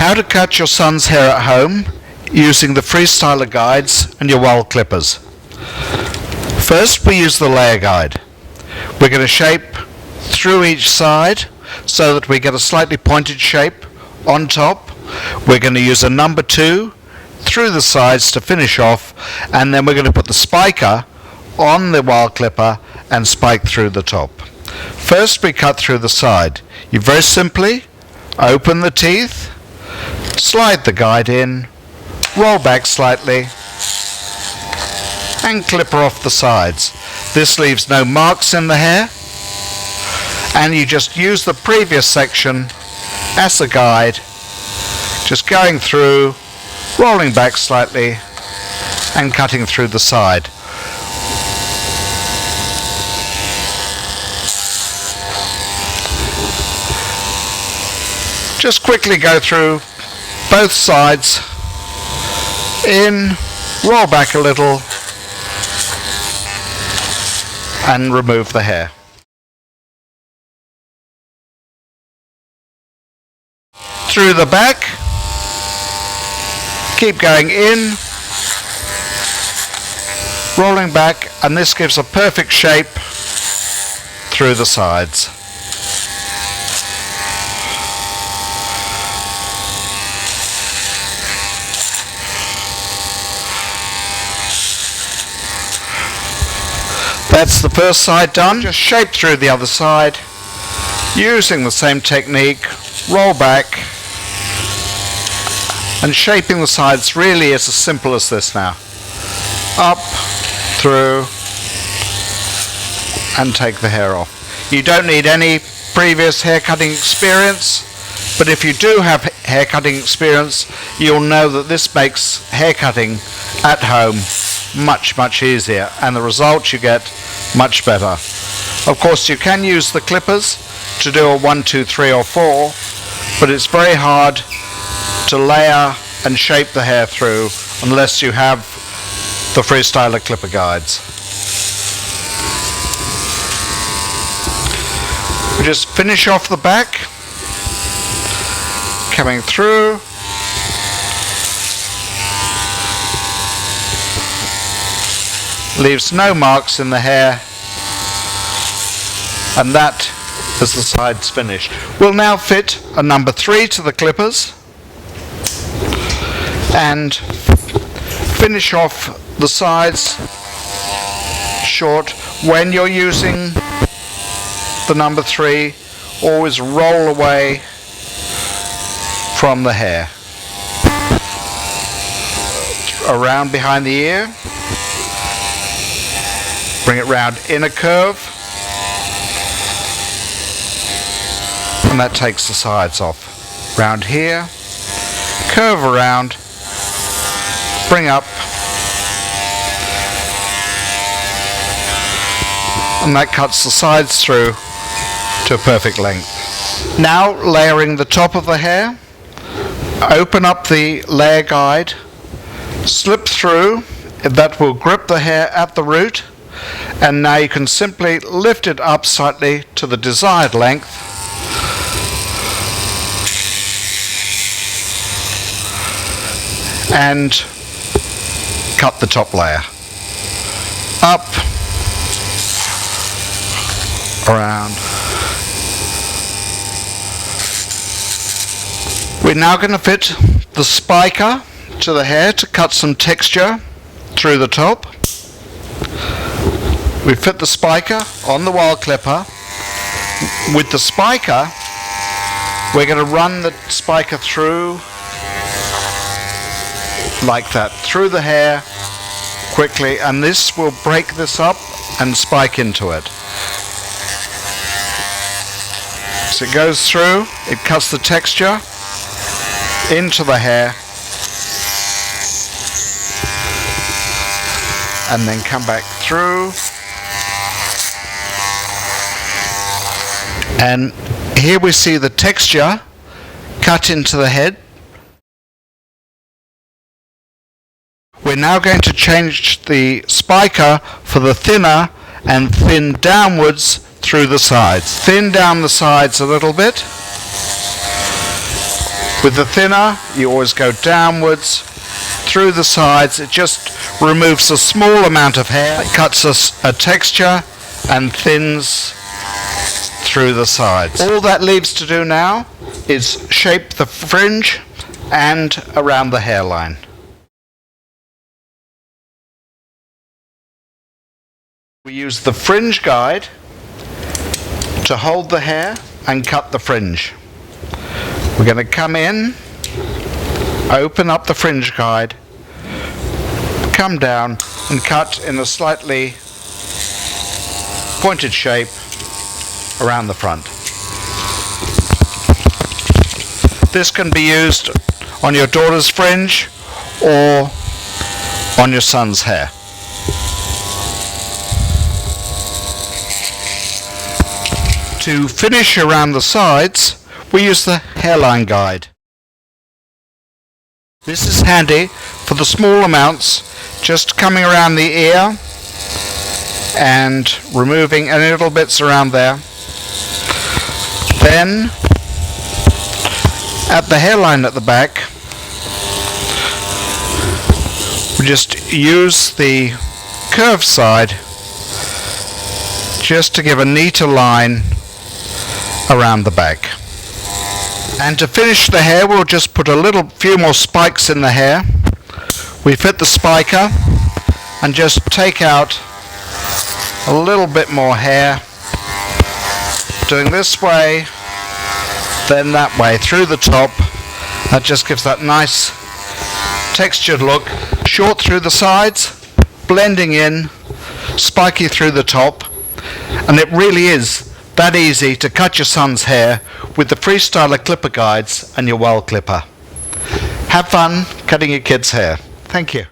How to cut your son's hair at home using the Freestyla guides and your Wahl clippers. First, we use the layer guide. We're going to shape through each side so that we get a slightly pointed shape on top. We're going to use a number 2 through the sides to finish off, and then we're going to put the spiker on the Wahl clipper and spike through the top. First, we cut through the side. You very simply open the teeth, slide the guide in, roll back slightly, and clipper off the sides. This leaves no marks in the hair, and you just use the previous section as a guide, just going through, rolling back slightly, and cutting through the side. Just quickly go through both sides, in, roll back a little, and remove the hair. Through the back, keep going in, rolling back, and this gives a perfect shape through the sides. That's the first side done. Just shape through the other side using the same technique. Roll back, and shaping the sides really is as simple as this now. Up, through, and take the hair off. You don't need any previous hair cutting experience, but if you do have hair cutting experience, you'll know that this makes hair cutting at home much easier, and the results you get much better. Of course, you can use the clippers to do a 1, 2, 3 or 4, but it's very hard to layer and shape the hair through unless you have the Freestyla clipper guides. We just finish off the back, coming through, leaves no marks in the hair, and that is the sides finished. We'll now fit a number 3 to the clippers and finish off the sides short. When you're using the number 3, always roll away from the hair. Around behind the ear, bring it round in a curve, and that takes the sides off. Round here, curve around, bring up, and that cuts the sides through to a perfect length. Now layering the top of the hair, open up the layer guide, slip through, that will grip the hair at the root, and now you can simply lift it up slightly to the desired length, and cut the top layer. Up, around. We're now going to fit the spiker to the hair to cut some texture through the top. We fit the spiker on the Wahl clipper. With the spiker, we're going to run the spiker through like that, through the hair quickly, and this will break this up and spike into it. So it goes through, it cuts the texture into the hair, and then come back through. And here we see the texture cut into the head. We're now going to change the spiker for the thinner and thin downwards through the sides. Thin down the sides a little bit. With the thinner, you always go downwards, through the sides. It just removes a small amount of hair. It cuts a texture and thins through the sides. All that leaves to do now is shape the fringe and around the hairline. We use the fringe guide to hold the hair and cut the fringe. We're going to come in, open up the fringe guide, come down and cut in a slightly pointed shape around the front. This can be used on your daughter's fringe or on your son's hair. To finish around the sides, we use the hairline guide. This is handy for the small amounts, just coming around the ear and removing any little bits around there. Then, at the hairline at the back, we just use the curved side just to give a neater line around the back. And to finish the hair, we'll just put a few more spikes in the hair. We fit the spiker and just take out a little bit more hair, doing this way, then that way, through the top. That just gives that nice textured look. Short through the sides, blending in, spiky through the top, and it really is that easy to cut your son's hair with the Freestyla clipper guides and your Wahl clipper. Have fun cutting your kids' hair. Thank you.